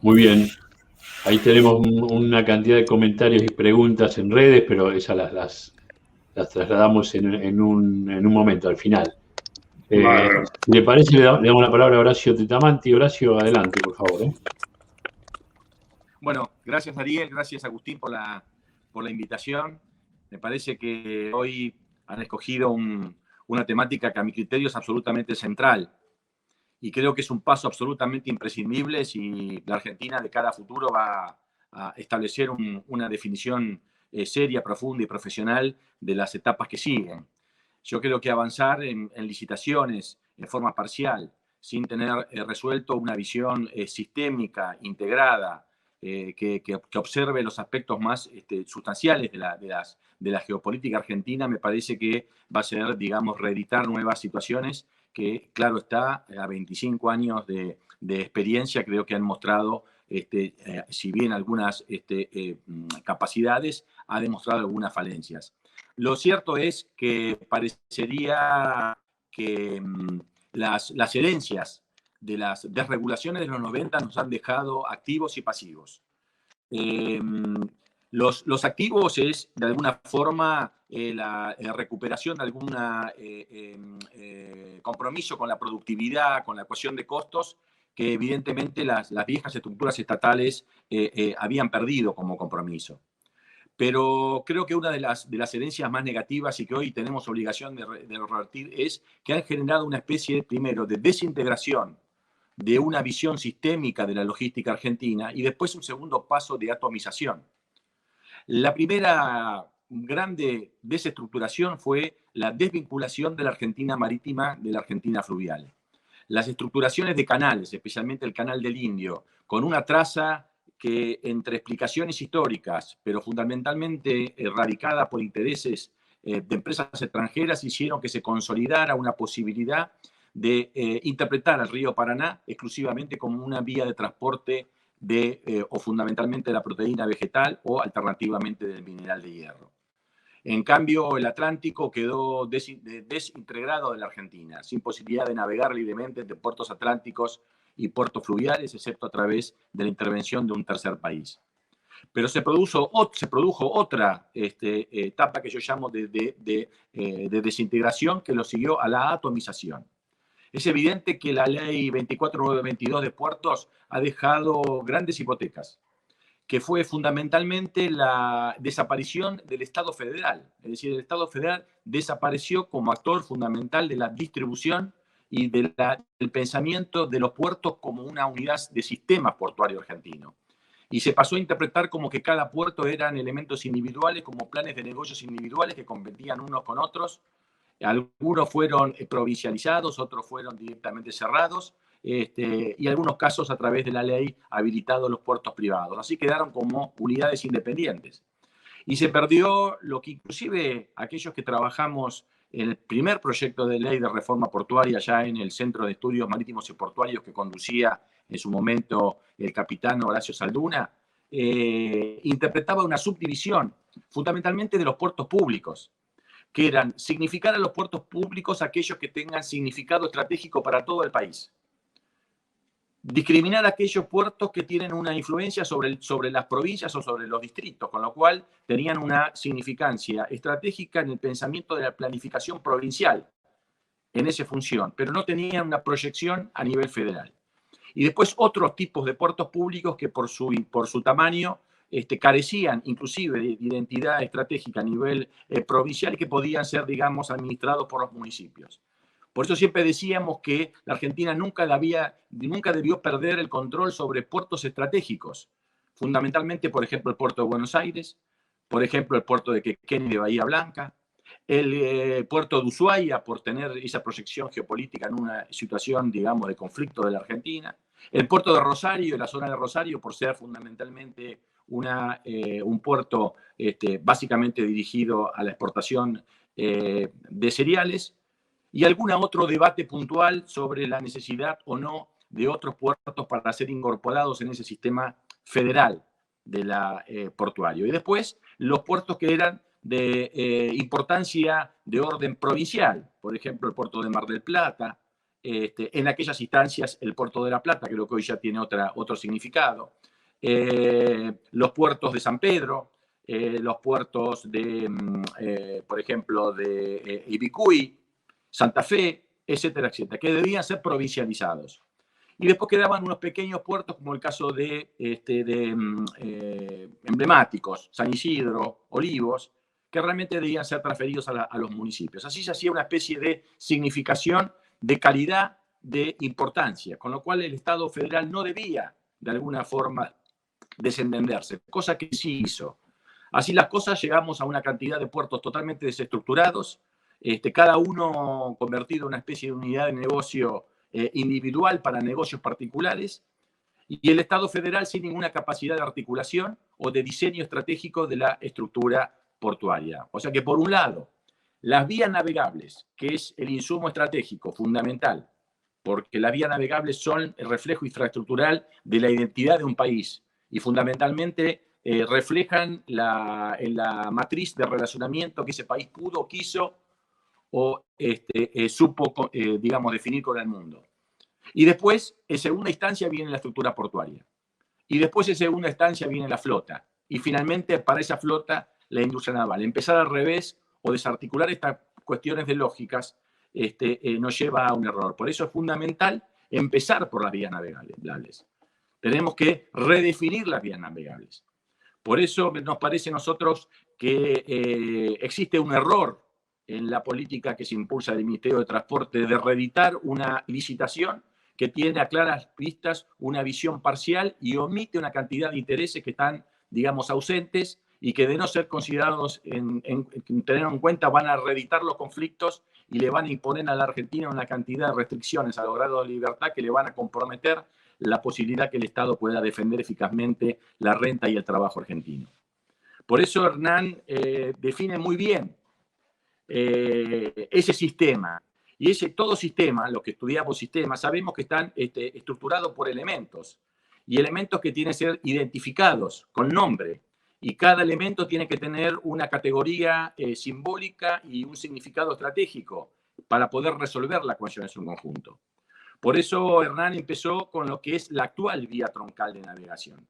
Muy bien. Ahí tenemos una cantidad de comentarios y preguntas en redes, pero esas las trasladamos en un momento, al final. Bárbaro. Si le parece, le damos la palabra a Horacio Tetamanti. Horacio, adelante, por favor. Bueno, gracias Ariel, gracias Agustín por la invitación. Me parece que hoy han escogido una temática que a mi criterio es absolutamente central y creo que es un paso absolutamente imprescindible si la Argentina de cara a futuro va a establecer una definición seria, profunda y profesional de las etapas que siguen. Yo creo que avanzar en licitaciones en forma parcial, sin tener resuelto una visión sistémica, integrada, que observe los aspectos más sustanciales de la geopolítica argentina, me parece que va a ser, digamos, reeditar nuevas situaciones que, claro está, a 25 años de experiencia, creo que han mostrado, si bien algunas capacidades, ha demostrado algunas falencias. Lo cierto es que parecería que las herencias de las desregulaciones de los 90 nos han dejado activos y pasivos. Eh, los activos es, de alguna forma, la recuperación de algún compromiso con la productividad, con la ecuación de costos, que evidentemente las viejas estructuras estatales habían perdido como compromiso. Pero creo que una de las herencias más negativas y que hoy tenemos obligación de revertir es que han generado una especie, primero, de desintegración de una visión sistémica de la logística argentina y después un segundo paso de atomización. La primera grande desestructuración fue la desvinculación de la Argentina marítima de la Argentina fluvial. Las estructuraciones de canales, especialmente el canal del Indio, con una traza que entre explicaciones históricas, pero fundamentalmente radicada por intereses de empresas extranjeras, hicieron que se consolidara una posibilidad de interpretar al río Paraná exclusivamente como una vía de transporte o fundamentalmente de la proteína vegetal o alternativamente del mineral de hierro. En cambio, el Atlántico quedó desintegrado de la Argentina, sin posibilidad de navegar libremente entre puertos atlánticos y puertos fluviales, excepto a través de la intervención de un tercer país. Pero se produjo otra etapa que yo llamo de desintegración que lo siguió a la atomización. Es evidente que la ley 24922 de puertos ha dejado grandes hipotecas, que fue fundamentalmente la desaparición del Estado federal. Es decir, el Estado federal desapareció como actor fundamental de la distribución y del pensamiento de los puertos como una unidad de sistema portuario argentino. Y se pasó a interpretar como que cada puerto eran elementos individuales, como planes de negocios individuales que competían unos con otros. Algunos fueron provincializados, otros fueron directamente cerrados, y en algunos casos a través de la ley habilitados los puertos privados. Así quedaron como unidades independientes. Y se perdió lo que inclusive aquellos que trabajamos en el primer proyecto de ley de reforma portuaria ya en el Centro de Estudios Marítimos y Portuarios que conducía en su momento el capitán Horacio Salduna, interpretaba una subdivisión fundamentalmente de los puertos públicos, que eran significar a los puertos públicos aquellos que tengan significado estratégico para todo el país. Discriminar a aquellos puertos que tienen una influencia sobre las provincias o sobre los distritos, con lo cual tenían una significancia estratégica en el pensamiento de la planificación provincial, en esa función, pero no tenían una proyección a nivel federal. Y después otros tipos de puertos públicos que por su tamaño carecían inclusive de identidad estratégica a nivel provincial y que podían ser, digamos, administrados por los municipios. Por eso siempre decíamos que la Argentina nunca debió perder el control sobre puertos estratégicos, fundamentalmente, por ejemplo, el puerto de Buenos Aires, por ejemplo, el puerto de Quequén de Bahía Blanca, el puerto de Ushuaia por tener esa proyección geopolítica en una situación, digamos, de conflicto de la Argentina, el puerto de Rosario y la zona de Rosario por ser fundamentalmente un puerto básicamente dirigido a la exportación de cereales, y algún otro debate puntual sobre la necesidad o no de otros puertos para ser incorporados en ese sistema federal de la portuario. Y después los puertos que eran de importancia de orden provincial, por ejemplo, el puerto de Mar del Plata, en aquellas instancias el puerto de La Plata, creo que hoy ya tiene otro significado, los puertos de San Pedro, los puertos de, por ejemplo, de Ibicuy, Santa Fe, etcétera, etcétera, que debían ser provincializados. Y después quedaban unos pequeños puertos, como el caso de emblemáticos, San Isidro, Olivos, que realmente debían ser transferidos a los municipios. Así se hacía una especie de significación de calidad, de importancia, con lo cual el Estado federal no debía, de alguna forma, desentenderse, cosa que sí hizo. Así las cosas, llegamos a una cantidad de puertos totalmente desestructurados, cada uno convertido en una especie de unidad de negocio individual para negocios particulares, y el Estado federal sin ninguna capacidad de articulación o de diseño estratégico de la estructura portuaria. O sea que, por un lado, las vías navegables, que es el insumo estratégico fundamental, porque las vías navegables son el reflejo infraestructural de la identidad de un país y fundamentalmente reflejan la matriz de relacionamiento que ese país pudo, quiso o supo, digamos, definir con el mundo. Y después, en segunda instancia, viene la estructura portuaria. Y después, en segunda instancia, viene la flota. Y finalmente, para esa flota, la industria naval. Empezar al revés o desarticular estas cuestiones de lógicas nos lleva a un error. Por eso es fundamental empezar por las vías navegables. Tenemos que redefinir las vías navegables. Por eso nos parece a nosotros que existe un error en la política que se impulsa del Ministerio de Transporte de reeditar una licitación que tiene a claras vistas una visión parcial y omite una cantidad de intereses que están, digamos, ausentes y que, de no ser considerados en tener en cuenta, van a reeditar los conflictos y le van a imponer a la Argentina una cantidad de restricciones a los grados de libertad que le van a comprometer la posibilidad que el Estado pueda defender eficazmente la renta y el trabajo argentino. Por eso Hernán define muy bien ese sistema. Y todo sistema, los que estudiamos sistemas, sabemos que están estructurados por elementos. Y elementos que tienen que ser identificados con nombre. Y cada elemento tiene que tener una categoría simbólica y un significado estratégico para poder resolver la ecuación en su conjunto. Por eso Hernán empezó con lo que es la actual vía troncal de navegación,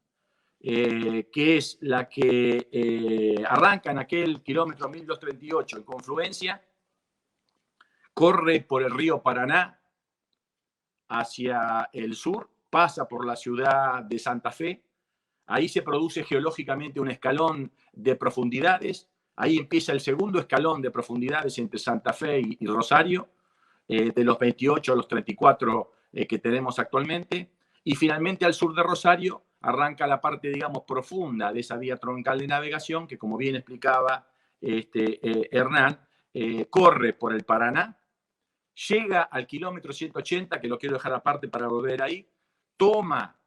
que es la que arranca en aquel kilómetro 1238 en Confluencia, corre por el río Paraná hacia el sur, pasa por la ciudad de Santa Fe, ahí se produce geológicamente un escalón de profundidades, ahí empieza el segundo escalón de profundidades entre Santa Fe y Rosario, de los 28 a los 34 que tenemos actualmente, y finalmente al sur de Rosario arranca la parte, digamos, profunda de esa vía troncal de navegación que, como bien explicaba Hernán, corre por el Paraná, llega al kilómetro 180, que lo quiero dejar aparte para volver ahí, toma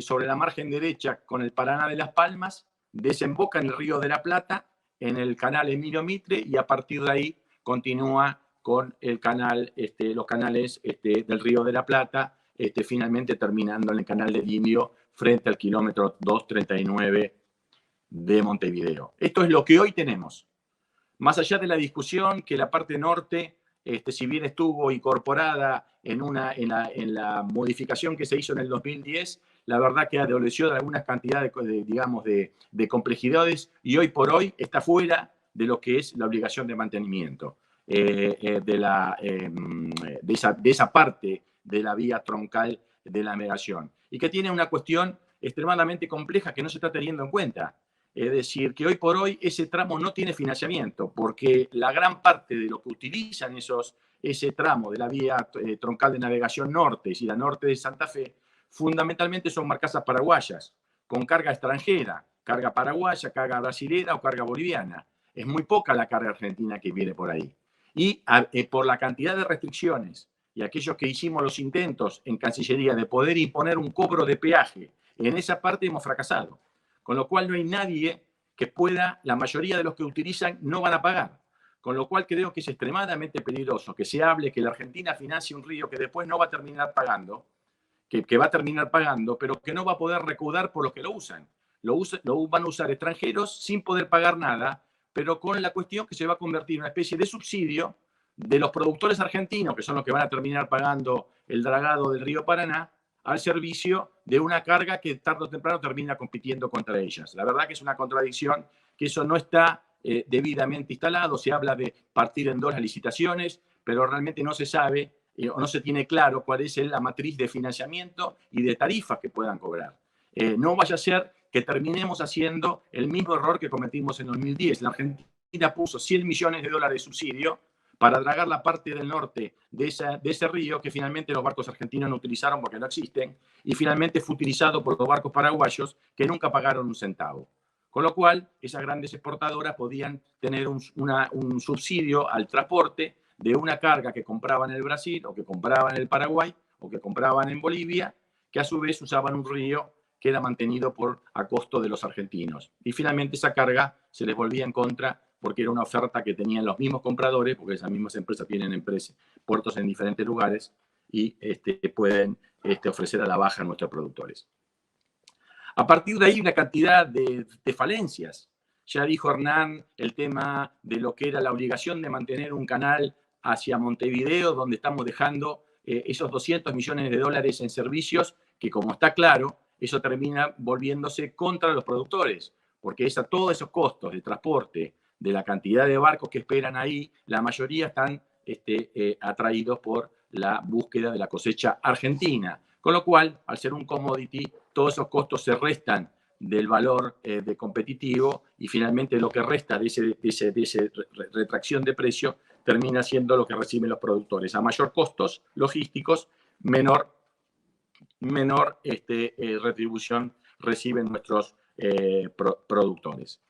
sobre la margen derecha con el Paraná de Las Palmas, desemboca en el Río de la Plata, en el canal Emilio Mitre, y a partir de ahí continúa con el canal, los canales del Río de la Plata, finalmente terminando en el canal de Limbio frente al kilómetro 239 de Montevideo. Esto es lo que hoy tenemos. Más allá de la discusión que la parte norte, si bien estuvo incorporada en la modificación que se hizo en el 2010, la verdad que adoleció de algunas cantidades de complejidades y hoy por hoy está fuera de lo que es la obligación de mantenimiento de esa parte de la vía troncal de la navegación, y que tiene una cuestión extremadamente compleja que no se está teniendo en cuenta. Es decir, que hoy por hoy ese tramo no tiene financiamiento, porque la gran parte de lo que utilizan ese tramo de la vía troncal de navegación norte y la norte de Santa Fe, fundamentalmente son barcazas paraguayas, con carga extranjera, carga paraguaya, carga brasilera o carga boliviana. Es muy poca la carga argentina que viene por ahí. Y por la cantidad de restricciones y aquellos que hicimos los intentos en Cancillería de poder imponer un cobro de peaje, en esa parte hemos fracasado. Con lo cual no hay nadie que pueda, la mayoría de los que utilizan no van a pagar. Con lo cual creo que es extremadamente peligroso que se hable que la Argentina financie un río que después no va a terminar pagando, que va a terminar pagando, pero que no va a poder recaudar por los que lo usan. Lo van a usar extranjeros sin poder pagar nada, pero con la cuestión que se va a convertir en una especie de subsidio de los productores argentinos, que son los que van a terminar pagando el dragado del río Paraná, al servicio de una carga que tarde o temprano termina compitiendo contra ellas. La verdad que es una contradicción, que eso no está debidamente instalado. Se habla de partir en dos las licitaciones, pero realmente no se sabe o no se tiene claro cuál es la matriz de financiamiento y de tarifas que puedan cobrar. No vaya a ser que terminemos haciendo el mismo error que cometimos en 2010. La Argentina puso 100 millones de dólares de subsidio para dragar la parte del norte de ese río, que finalmente los barcos argentinos no utilizaron porque no existen, y finalmente fue utilizado por los barcos paraguayos, que nunca pagaron un centavo. Con lo cual, esas grandes exportadoras podían tener un subsidio al transporte de una carga que compraban en el Brasil, o que compraban en el Paraguay, o que compraban en Bolivia, que a su vez usaban un río que era mantenido a costo de los argentinos. Y finalmente esa carga se les volvía en contra, porque era una oferta que tenían los mismos compradores, porque esas mismas empresas tienen puertos en diferentes lugares y pueden ofrecer a la baja a nuestros productores. A partir de ahí, una cantidad de falencias. Ya dijo Hernán el tema de lo que era la obligación de mantener un canal hacia Montevideo, donde estamos dejando esos 200 millones de dólares en servicios, que, como está claro, eso termina volviéndose contra los productores, porque todos esos costos de transporte, de la cantidad de barcos que esperan ahí, la mayoría están atraídos por la búsqueda de la cosecha argentina. Con lo cual, al ser un commodity, todos esos costos se restan del valor de competitivo, y finalmente lo que resta de esa retracción de precio termina siendo lo que reciben los productores. A mayor costos logísticos, menor retribución reciben nuestros productores.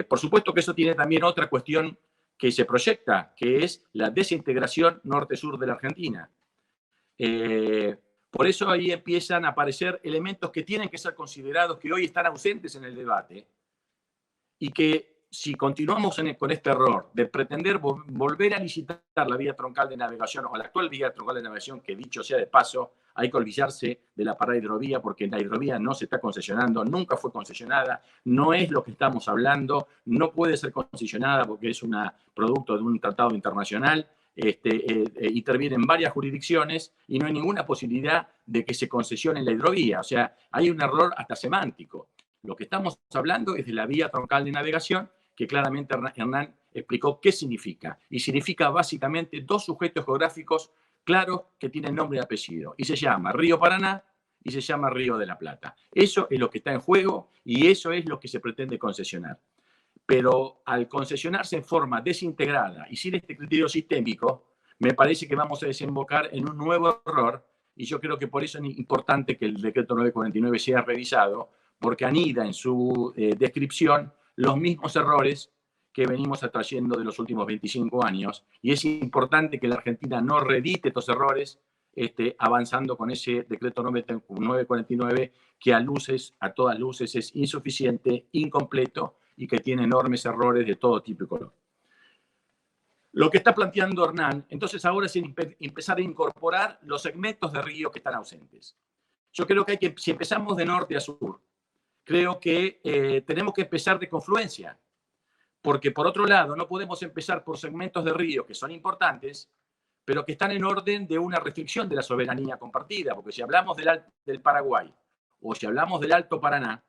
Por supuesto que eso tiene también otra cuestión que se proyecta, que es la desintegración norte-sur de la Argentina. Por eso ahí empiezan a aparecer elementos que tienen que ser considerados, que hoy están ausentes en el debate, y que, si continuamos con este error de pretender volver a licitar la vía troncal de navegación, o la actual vía troncal de navegación, que, dicho sea de paso, hay que olvidarse de la parada hidrovía, porque la hidrovía no se está concesionando, nunca fue concesionada, no es lo que estamos hablando, no puede ser concesionada porque es un producto de un tratado internacional. Intervienen varias jurisdicciones y no hay ninguna posibilidad de que se concesione la hidrovía. O sea, hay un error hasta semántico. Lo que estamos hablando es de la vía troncal de navegación, que claramente Hernán explicó qué significa. Y significa básicamente dos sujetos geográficos claros que tienen nombre y apellido. Y se llama Río Paraná y se llama Río de la Plata. Eso es lo que está en juego y eso es lo que se pretende concesionar. Pero al concesionarse en forma desintegrada y sin este criterio sistémico, me parece que vamos a desembocar en un nuevo error, y yo creo que por eso es importante que el decreto 949 sea revisado, porque anida en su descripción los mismos errores que venimos atrayendo de los últimos 25 años, y es importante que la Argentina no reedite estos errores avanzando con ese decreto 949, que a todas luces es insuficiente, incompleto, y que tiene enormes errores de todo tipo y color. Lo que está planteando Hernán, entonces, ahora es empezar a incorporar los segmentos de río que están ausentes. Yo creo que si empezamos de norte a sur, creo que tenemos que empezar de confluencia, porque por otro lado no podemos empezar por segmentos de río que son importantes, pero que están en orden de una restricción de la soberanía compartida, porque si hablamos del Paraguay o si hablamos del Alto Paraná,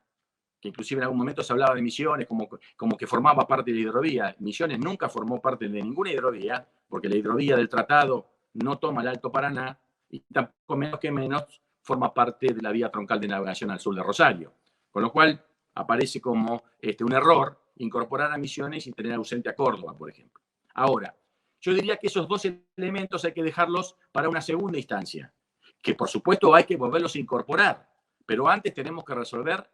que inclusive en algún momento se hablaba de Misiones como que formaba parte de la hidrovía. Misiones nunca formó parte de ninguna hidrovía, porque la hidrovía del tratado no toma el Alto Paraná, y tampoco menos forma parte de la vía troncal de navegación al sur de Rosario. Con lo cual aparece como un error incorporar a Misiones y tener ausente a Córdoba, por ejemplo. Ahora, yo diría que esos dos elementos hay que dejarlos para una segunda instancia, que por supuesto hay que volverlos a incorporar, pero antes tenemos que resolver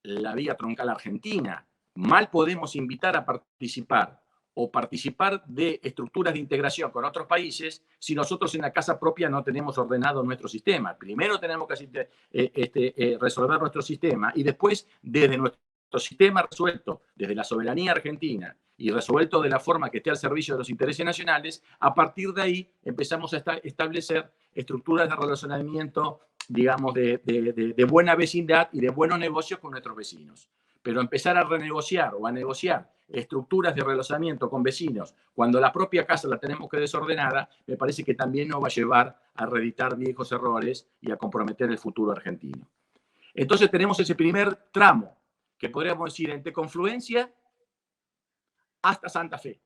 la vía troncal argentina. Mal podemos invitar a participar o participar de estructuras de integración con otros países si nosotros en la casa propia no tenemos ordenado nuestro sistema. Primero tenemos que resolver nuestro sistema, y después, desde nuestro sistema resuelto, desde la soberanía argentina y resuelto de la forma que esté al servicio de los intereses nacionales, a partir de ahí empezamos a establecer estructuras de relacionamiento, digamos, de buena vecindad y de buenos negocios con nuestros vecinos. Pero empezar a renegociar o a negociar estructuras de relosamiento con vecinos, cuando la propia casa la tenemos que desordenada, me parece que también nos va a llevar a reeditar viejos errores y a comprometer el futuro argentino. Entonces tenemos ese primer tramo, que podríamos decir entre Confluencia hasta Santa Fe,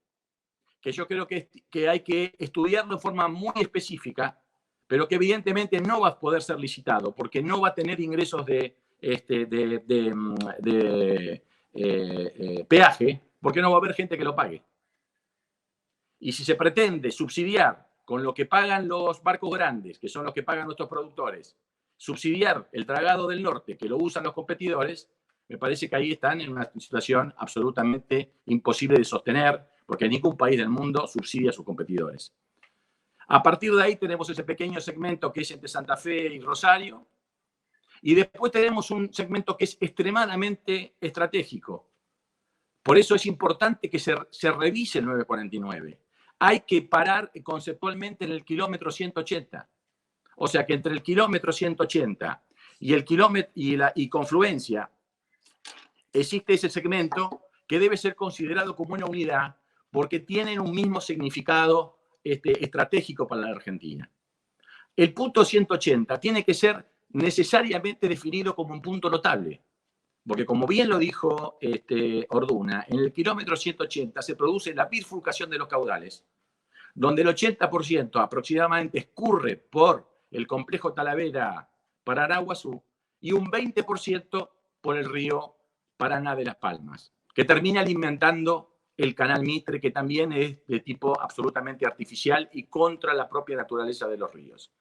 que yo creo que hay que estudiarlo de forma muy específica, pero que evidentemente no va a poder ser licitado, porque no va a tener ingresos de peaje, porque no va a haber gente que lo pague. Y si se pretende subsidiar con lo que pagan los barcos grandes, que son los que pagan nuestros productores, subsidiar el dragado del norte, que lo usan los competidores, me parece que ahí están en una situación absolutamente imposible de sostener, porque ningún país del mundo subsidia a sus competidores. A partir de ahí tenemos ese pequeño segmento que es entre Santa Fe y Rosario, y después tenemos un segmento que es extremadamente estratégico. Por eso es importante que se revise el 949. Hay que parar conceptualmente en el kilómetro 180. O sea que entre el kilómetro 180 y el kilómetro y Confluencia existe ese segmento que debe ser considerado como una unidad porque tienen un mismo significado estratégico para la Argentina. El punto 180 tiene que ser necesariamente definido como un punto notable, porque como bien lo dijo Orduna, en el kilómetro 180 se produce la bifurcación de los caudales, donde el 80% aproximadamente escurre por el complejo Talavera-Paranaguazú y un 20% por el río Paraná de las Palmas, que termina alimentando el canal Mitre, que también es de tipo absolutamente artificial y contra la propia naturaleza de los ríos.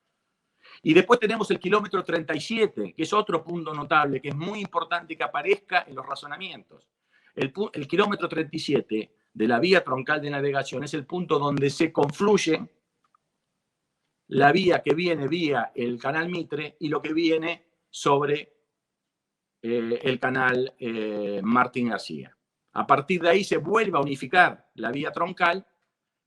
Y después tenemos el kilómetro 37, que es otro punto notable, que es muy importante que aparezca en los razonamientos. El kilómetro 37 de la vía troncal de navegación es el punto donde se confluye la vía que viene vía el canal Mitre y lo que viene sobre el canal Martín García. A partir de ahí se vuelve a unificar la vía troncal,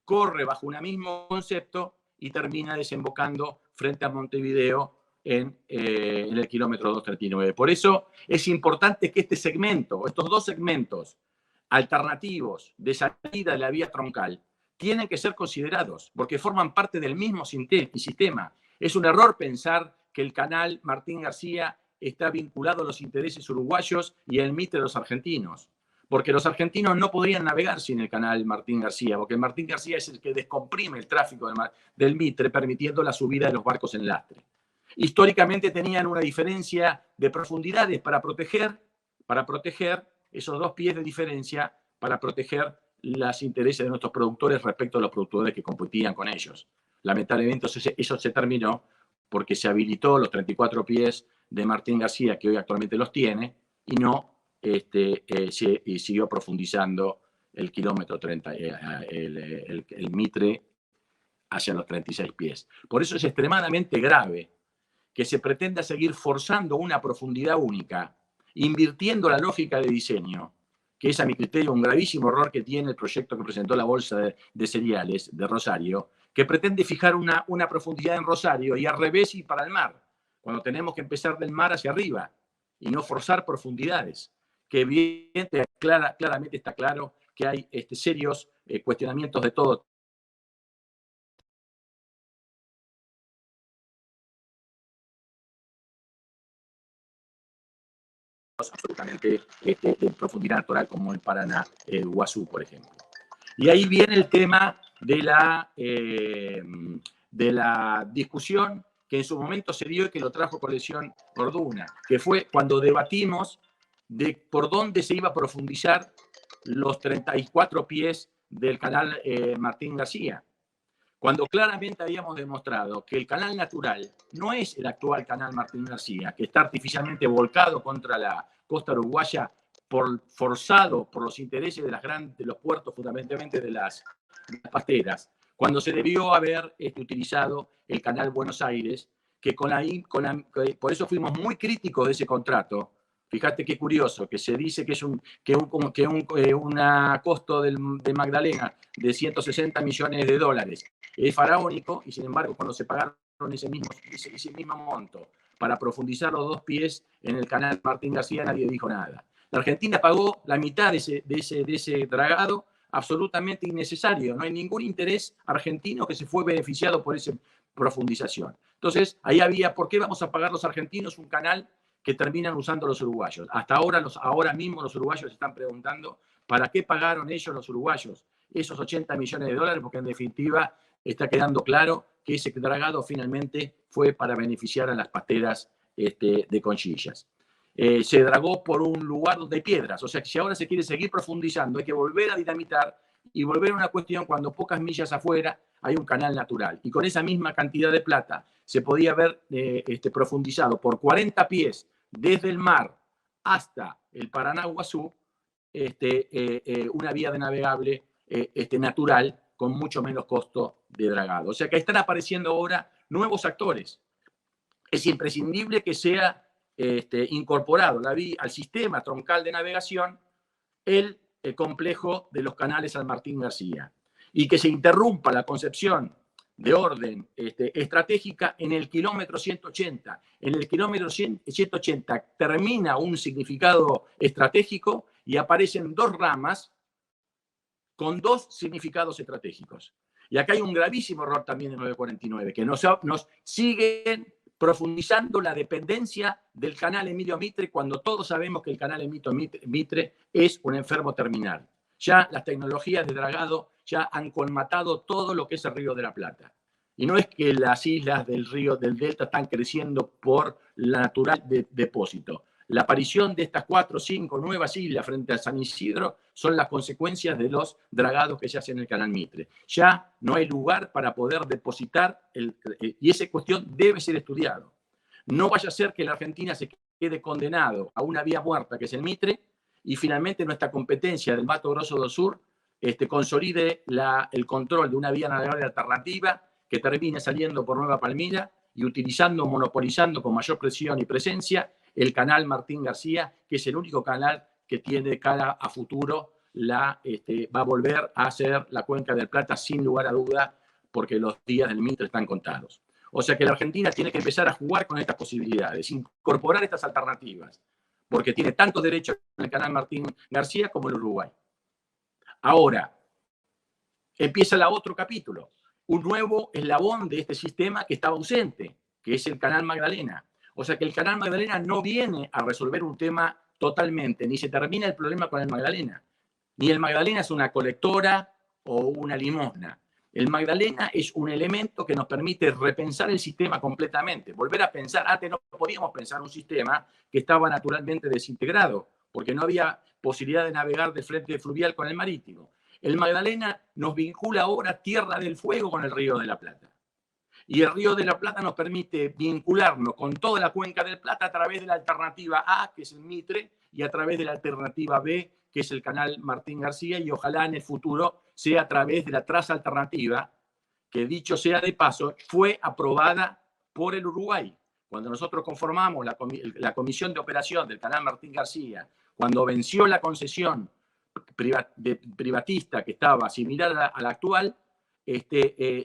corre bajo un mismo concepto y termina desembocando frente a Montevideo en el kilómetro 239. Por eso es importante que este segmento, estos dos segmentos alternativos de salida de la vía troncal, tienen que ser considerados porque forman parte del mismo sistema. Es un error pensar que el canal Martín García está vinculado a los intereses uruguayos y el Mitre de los argentinos, porque los argentinos no podrían navegar sin el canal Martín García, porque el Martín García es el que descomprime el tráfico del Mitre, permitiendo la subida de los barcos en lastre. Históricamente tenían una diferencia de profundidades para proteger esos 2 pies de diferencia, para proteger los intereses de nuestros productores respecto a los productores que competían con ellos. Lamentablemente eso se terminó porque se habilitó los 34 pies de Martín García, que hoy actualmente los tiene, y no y siguió profundizando el kilómetro 30, el Mitre hacia los 36 pies. Por eso es extremadamente grave que se pretenda seguir forzando una profundidad única, invirtiendo la lógica de diseño, que es a mi criterio un gravísimo error que tiene el proyecto que presentó la Bolsa de Cereales de Rosario, que pretende fijar una profundidad en Rosario y al revés y para el mar, cuando tenemos que empezar del mar hacia arriba y no forzar profundidades, que evidentemente claramente está claro que hay serios cuestionamientos de todo absolutamente de profundidad natural como el Paraná, el Guazú, por ejemplo. Y ahí viene el tema de la discusión que en su momento se dio y que lo trajo colección Orduna, que fue cuando debatimos de por dónde se iba a profundizar los 34 pies del canal Martín García, cuando claramente habíamos demostrado que el canal natural no es el actual canal Martín García, que está artificialmente volcado contra la costa uruguaya, forzado por los intereses de los puertos, fundamentalmente de las pasteras, cuando se debió haber utilizado el canal Buenos Aires, que por eso fuimos muy críticos de ese contrato. Fíjate qué curioso, que se dice que es un costo de Magdalena de 160 millones de dólares. Es faraónico y sin embargo cuando se pagaron ese mismo monto para profundizar los 2 pies en el canal Martín García nadie dijo nada. La Argentina pagó la mitad de ese dragado absolutamente innecesario. No hay ningún interés argentino que se fue beneficiado por esa profundización. Entonces, ahí había, ¿por qué vamos a pagar los argentinos un canal que terminan usando los uruguayos? Hasta ahora, ahora mismo los uruguayos se están preguntando ¿para qué pagaron ellos los uruguayos esos 80 millones de dólares? Porque en definitiva está quedando claro que ese dragado finalmente fue para beneficiar a las pasteras de Conchillas. Se dragó por un lugar donde hay piedras, o sea que si ahora se quiere seguir profundizando hay que volver a dinamitar y volver a una cuestión cuando pocas millas afuera hay un canal natural. Y con esa misma cantidad de plata se podía haber profundizado por 40 pies desde el mar hasta el Paraná-Guazú, una vía de navegable natural con mucho menos costo de dragado. O sea que están apareciendo ahora nuevos actores. Es imprescindible que sea incorporado al sistema troncal de navegación el complejo de los canales San Martín García y que se interrumpa la concepción de orden estratégica en el kilómetro 180. En el kilómetro 180 termina un significado estratégico y aparecen dos ramas con dos significados estratégicos. Y acá hay un gravísimo error también de 949, que nos siguen profundizando la dependencia del canal Emilio Mitre cuando todos sabemos que el canal Emilio Mitre es un enfermo terminal. Ya las tecnologías de dragado ya han colmatado todo lo que es el Río de la Plata. Y no es que las islas del río del Delta están creciendo por la natural depósito. La aparición de estas 4 o 5 nuevas islas frente a San Isidro son las consecuencias de los dragados que se hacen en el canal Mitre. Ya no hay lugar para poder depositar, y esa cuestión debe ser estudiado. No vaya a ser que la Argentina se quede condenado a una vía muerta, que es el Mitre, y finalmente nuestra competencia del Mato Grosso del Sur consolide el control de una vía navegable alternativa que termine saliendo por Nueva Palmira y utilizando, monopolizando con mayor presión y presencia el canal Martín García, que es el único canal que tiene cara a futuro, va a volver a ser la Cuenca del Plata sin lugar a duda, porque los días del Mitre están contados. O sea que la Argentina tiene que empezar a jugar con estas posibilidades, incorporar estas alternativas, porque tiene tanto derecho en el canal Martín García como el Uruguay. Ahora, empieza el otro capítulo, un nuevo eslabón de este sistema que estaba ausente, que es el canal Magdalena. O sea que el canal Magdalena no viene a resolver un tema totalmente, ni se termina el problema con el Magdalena. Ni el Magdalena es una colectora o una limosna. El Magdalena es un elemento que nos permite repensar el sistema completamente, volver a pensar. Antes no podíamos pensar un sistema que estaba naturalmente desintegrado, porque no había posibilidad de navegar del frente fluvial con el marítimo. El Magdalena nos vincula ahora Tierra del Fuego con el Río de la Plata. Y el Río de la Plata nos permite vincularnos con toda la Cuenca del Plata a través de la alternativa A, que es el Mitre, y a través de la alternativa B, que es el canal Martín García, y ojalá en el futuro sea a través de la traza alternativa, que dicho sea de paso, fue aprobada por el Uruguay. Cuando nosotros conformamos la comisión de operación del canal Martín García, cuando venció la concesión privatista que estaba similar a la actual,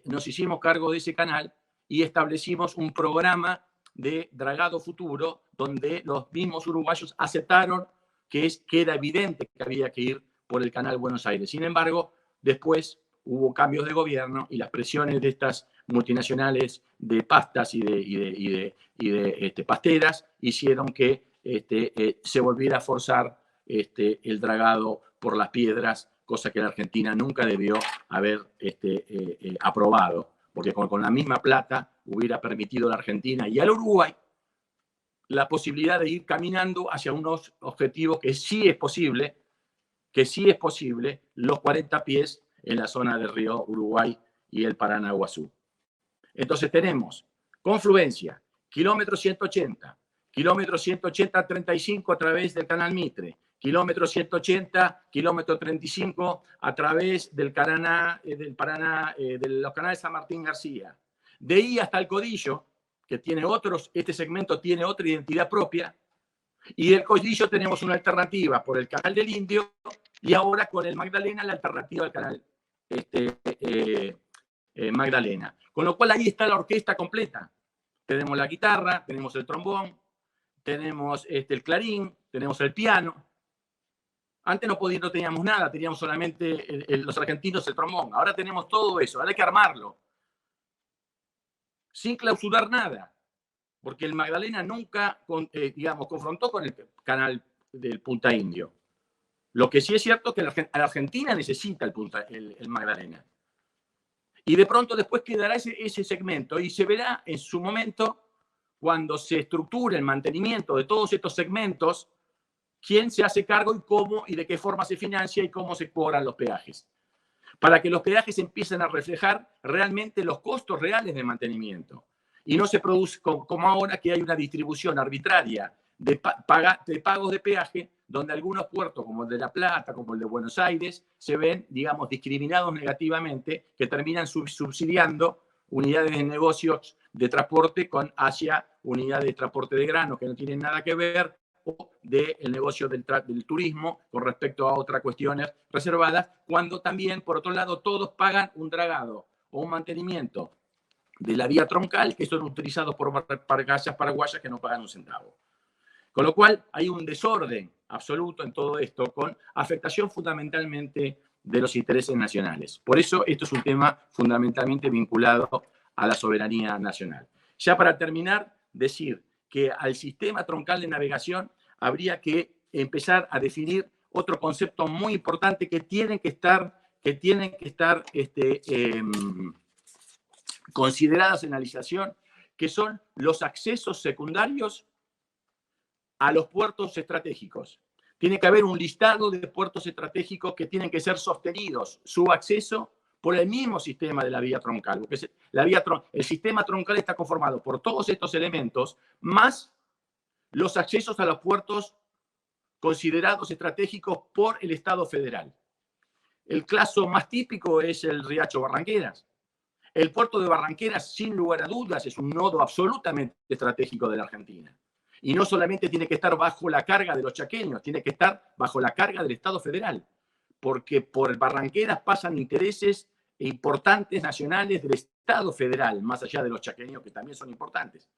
nos hicimos cargo de ese canal y establecimos un programa de dragado futuro donde los mismos uruguayos aceptaron que era evidente que había que ir por el canal Buenos Aires. Sin embargo, después hubo cambios de gobierno y las presiones de estas multinacionales de pastas y de pasteras hicieron que se volviera a forzar el dragado por las piedras, cosa que la Argentina nunca debió haber aprobado, porque con la misma plata hubiera permitido a la Argentina y al Uruguay la posibilidad de ir caminando hacia unos objetivos que sí es posible, los 40 pies en la zona del río Uruguay y el Paraná-Guazú. Entonces tenemos confluencia, kilómetro 180, kilómetro 180-35 a través del canal Mitre, kilómetro 180, kilómetro 35 a través del Paraná, de los canales San Martín García. De ahí hasta el Codillo, que tiene este segmento tiene otra identidad propia, y del Codillo tenemos una alternativa por el canal del Indio, y ahora con el Magdalena la alternativa al canal Magdalena. Con lo cual ahí está la orquesta completa. Tenemos la guitarra, tenemos el trombón, tenemos el clarín, tenemos el piano, Antes no teníamos nada, teníamos solamente los argentinos el trombón. Ahora tenemos todo eso, ahora hay que armarlo. Sin clausurar nada. Porque el Magdalena nunca, confrontó con el canal del Punta Indio. Lo que sí es cierto es que la Argentina necesita el Magdalena. Y de pronto después quedará ese segmento y se verá en su momento, cuando se estructure el mantenimiento de todos estos segmentos, quién se hace cargo y cómo y de qué forma se financia y cómo se cobran los peajes. Para que los peajes empiecen a reflejar realmente los costos reales de mantenimiento. Y no se produce como ahora, que hay una distribución arbitraria de pagos de peaje, donde algunos puertos, como el de La Plata, como el de Buenos Aires, se ven, digamos, discriminados negativamente, que terminan subsidiando unidades de negocios de transporte hacia unidades de transporte de granos que no tienen nada que ver, o del negocio del turismo con respecto a otras cuestiones reservadas, cuando también, por otro lado, todos pagan un dragado o un mantenimiento de la vía troncal que son utilizados por barcazas paraguayas que no pagan un centavo. Con lo cual hay un desorden absoluto en todo esto, con afectación fundamentalmente de los intereses nacionales. Por eso esto es un tema fundamentalmente vinculado a la soberanía nacional. Ya para terminar, decir que al sistema troncal de navegación habría que empezar a definir otro concepto muy importante que tienen que estar consideradas en la licitación, que son los accesos secundarios a los puertos estratégicos. Tiene que haber un listado de puertos estratégicos que tienen que ser sostenidos, su acceso por el mismo sistema de la vía troncal. Porque el sistema troncal está conformado por todos estos elementos, más los accesos a los puertos considerados estratégicos por el Estado federal. El caso más típico es el Riacho Barranqueras. El puerto de Barranqueras, sin lugar a dudas, es un nodo absolutamente estratégico de la Argentina. Y no solamente tiene que estar bajo la carga de los chaqueños, tiene que estar bajo la carga del Estado federal, porque por Barranqueras pasan intereses importantes nacionales del Estado federal, más allá de los chaqueños, que también son importantes.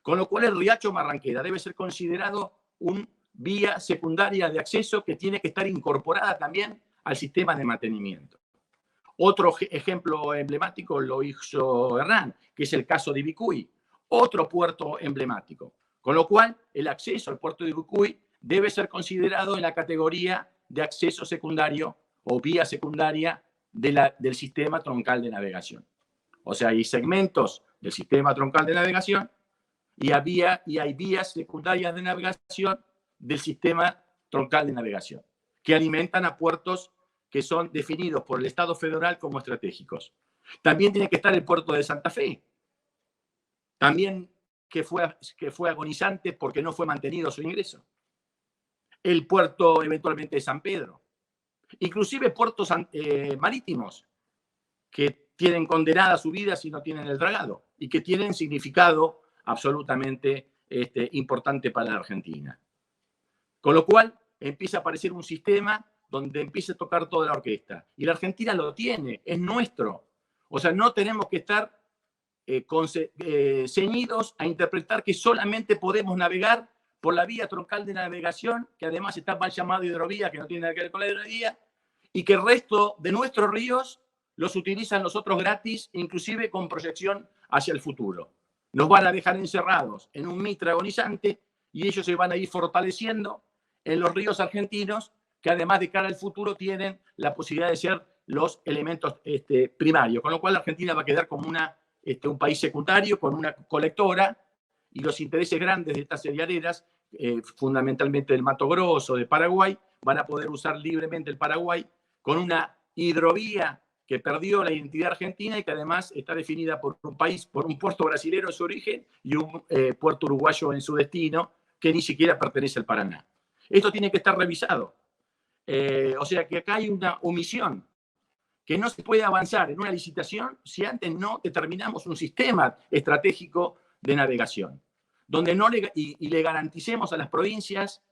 Con lo cual el Riacho Barranquera debe ser considerado una vía secundaria de acceso que tiene que estar incorporada también al sistema de mantenimiento. Otro ejemplo emblemático lo hizo Hernán, que es el caso de Ibicuy, otro puerto emblemático. Con lo cual, el acceso al puerto de Ibicuy debe ser considerado en la categoría de acceso secundario o vía secundaria del sistema troncal de navegación. O sea, hay segmentos del sistema troncal de navegación y hay vías secundarias de navegación del sistema troncal de navegación, que alimentan a puertos que son definidos por el Estado federal como estratégicos. También tiene que estar el puerto de Santa Fe, también que fue agonizante porque no fue mantenido su ingreso. El puerto eventualmente de San Pedro. Inclusive puertos marítimos que tienen condenada su vida si no tienen el dragado y que tienen significado absolutamente importante para la Argentina. Con lo cual empieza a aparecer un sistema donde empieza a tocar toda la orquesta. Y la Argentina lo tiene, es nuestro. O sea, no tenemos que estar ceñidos a interpretar que solamente podemos navegar por la vía troncal de navegación, que además está mal llamada hidrovía, que no tiene nada que ver con la hidrovía, y que el resto de nuestros ríos los utilizan los otros gratis, inclusive con proyección hacia el futuro. Nos van a dejar encerrados en un mitre agonizante y ellos se van a ir fortaleciendo en los ríos argentinos, que además de cara al futuro tienen la posibilidad de ser los elementos primarios, con lo cual la Argentina va a quedar como un país secundario, con una colectora, y los intereses grandes de estas serialeras, fundamentalmente del Mato Grosso, de Paraguay, van a poder usar libremente el Paraguay con una hidrovía que perdió la identidad argentina y que además está definida por un puerto brasilero en su origen y un puerto uruguayo en su destino, que ni siquiera pertenece al Paraná. Esto tiene que estar revisado. O sea que acá hay una omisión, que no se puede avanzar en una licitación si antes no determinamos un sistema estratégico de navegación, donde le garanticemos a las provincias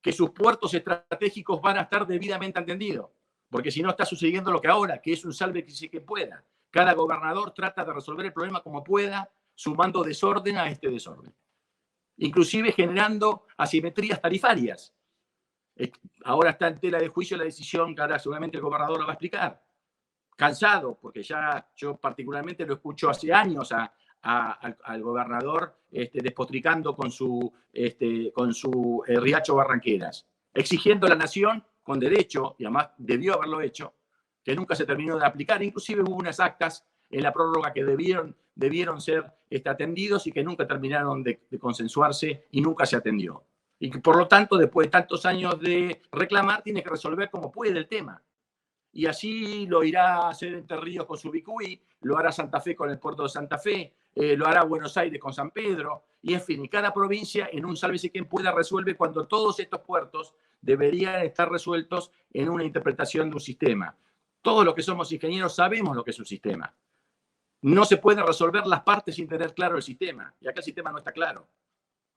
que sus puertos estratégicos van a estar debidamente atendidos, porque si no está sucediendo lo que ahora, que es un sálvese que pueda. Cada gobernador trata de resolver el problema como pueda, sumando desorden a este desorden, inclusive generando asimetrías tarifarias. Ahora está en tela de juicio la decisión que ahora seguramente el gobernador lo va a explicar. Cansado, porque ya yo particularmente lo escucho hace años al gobernador despotricando con su Riacho Barranqueras, exigiendo a la nación, con derecho, y además debió haberlo hecho, que nunca se terminó de aplicar. Inclusive hubo unas actas en la prórroga que debieron ser atendidos y que nunca terminaron de consensuarse y nunca se atendió. Y que, por lo tanto, después de tantos años de reclamar, tiene que resolver como puede el tema. Y así lo irá a hacer Entre Ríos con su Bicuí, lo hará Santa Fe con el puerto de Santa Fe, lo hará Buenos Aires con San Pedro, y en fin, y cada provincia en un sálvese quien pueda resuelve, cuando todos estos puertos deberían estar resueltos en una interpretación de un sistema. Todos los que somos ingenieros sabemos lo que es un sistema. No se puede resolver las partes sin tener claro el sistema, y acá el sistema no está claro.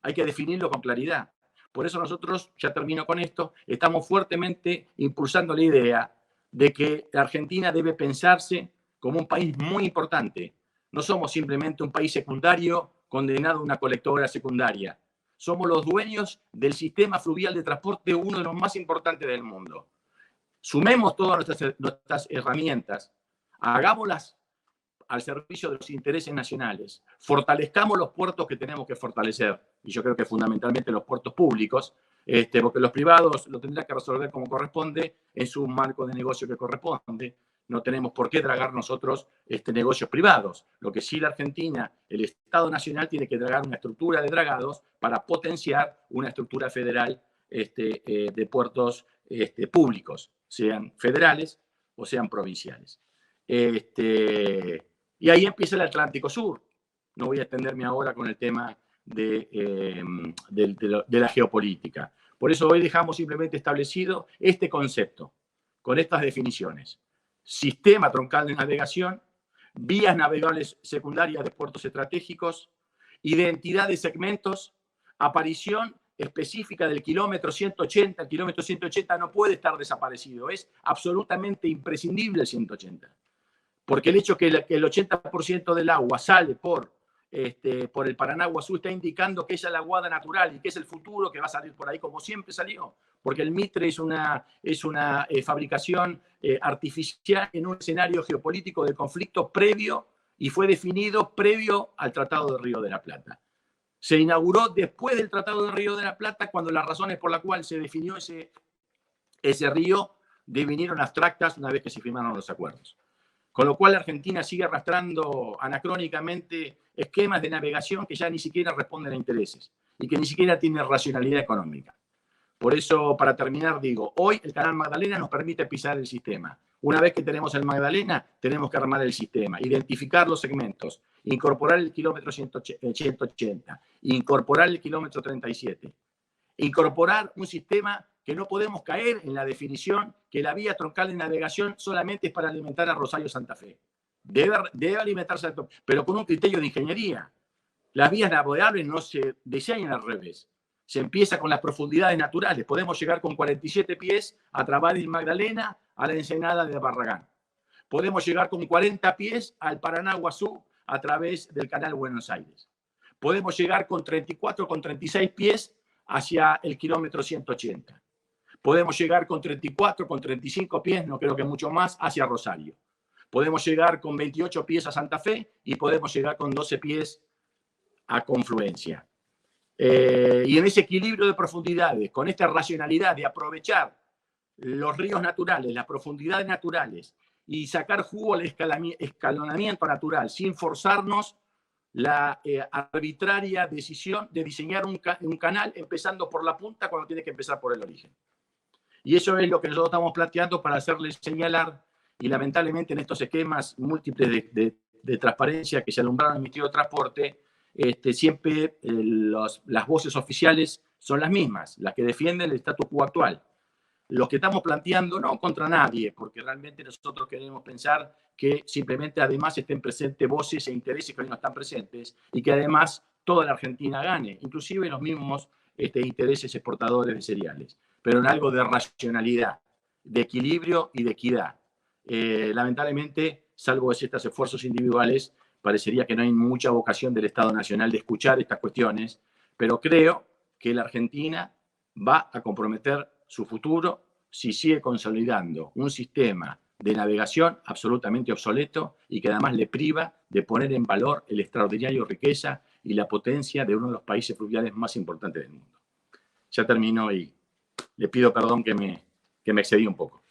Hay que definirlo con claridad. Por eso nosotros, ya termino con esto, estamos fuertemente impulsando la idea de que la Argentina debe pensarse como un país muy importante. No somos simplemente un país secundario condenado a una colectora secundaria. Somos los dueños del sistema fluvial de transporte, uno de los más importantes del mundo. Sumemos todas nuestras herramientas, hagámoslas al servicio de los intereses nacionales, fortalezcamos los puertos que tenemos que fortalecer, y yo creo que fundamentalmente los puertos públicos, porque los privados lo tendrán que resolver como corresponde en su marco de negocio que corresponde. No tenemos por qué dragar nosotros negocios privados. Lo que sí la Argentina, el Estado Nacional tiene que dragar una estructura de dragados para potenciar una estructura federal de puertos públicos, sean federales o sean provinciales. Y ahí empieza el Atlántico Sur. No voy a extenderme ahora con el tema de la geopolítica. Por eso hoy dejamos simplemente establecido este concepto, con estas definiciones. Sistema troncal de navegación, vías navegables secundarias de puertos estratégicos, identidad de segmentos, aparición específica del kilómetro 180. El kilómetro 180 no puede estar desaparecido, es absolutamente imprescindible el 180. Porque el hecho que el 80% del agua sale por el Paranaguazú está indicando que esa es la aguada natural y que es el futuro que va a salir por ahí como siempre salió. Porque el Mitre es una fabricación artificial en un escenario geopolítico de conflicto previo y fue definido previo al Tratado de Río de la Plata. Se inauguró después del Tratado de Río de la Plata, cuando las razones por las cuales se definió ese río devinieron abstractas una vez que se firmaron los acuerdos. Con lo cual la Argentina sigue arrastrando anacrónicamente esquemas de navegación que ya ni siquiera responden a intereses y que ni siquiera tienen racionalidad económica. Por eso, para terminar, digo, hoy el Canal Magdalena nos permite pisar el sistema. Una vez que tenemos el Magdalena, tenemos que armar el sistema, identificar los segmentos, incorporar el kilómetro 180, incorporar el kilómetro 37, incorporar un sistema que no podemos caer en la definición que la vía troncal de navegación solamente es para alimentar a Rosario Santa Fe. Debe alimentarse, pero con un criterio de ingeniería. Las vías navegables no se diseñan al revés. Se empieza con las profundidades naturales. Podemos llegar con 47 pies a través del Magdalena a la ensenada de Barragán. Podemos llegar con 40 pies al Paranaguazú a través del Canal Buenos Aires. Podemos llegar con 34, con 36 pies hacia el kilómetro 180. Podemos llegar con 34, con 35 pies, no creo que mucho más, hacia Rosario. Podemos llegar con 28 pies a Santa Fe y podemos llegar con 12 pies a Confluencia. Y en ese equilibrio de profundidades, con esta racionalidad de aprovechar los ríos naturales, las profundidades naturales y sacar jugo al escalonamiento natural sin forzarnos la arbitraria decisión de diseñar un canal empezando por la punta cuando tiene que empezar por el origen. Y eso es lo que nosotros estamos planteando para hacerles señalar, y lamentablemente en estos esquemas múltiples de transparencia que se alumbraron en el Ministerio de Transporte, siempre las voces oficiales son las mismas, las que defienden el status quo actual. Los que estamos planteando, no contra nadie, porque realmente nosotros queremos pensar que simplemente además estén presentes voces e intereses que hoy no están presentes y que además toda la Argentina gane, inclusive los mismos intereses exportadores de cereales, pero en algo de racionalidad, de equilibrio y de equidad. Lamentablemente, salvo estos esfuerzos individuales, parecería que no hay mucha vocación del Estado Nacional de escuchar estas cuestiones, pero creo que la Argentina va a comprometer su futuro si sigue consolidando un sistema de navegación absolutamente obsoleto y que además le priva de poner en valor el extraordinario riqueza y la potencia de uno de los países fluviales más importantes del mundo. Ya termino y le pido perdón que me excedí un poco.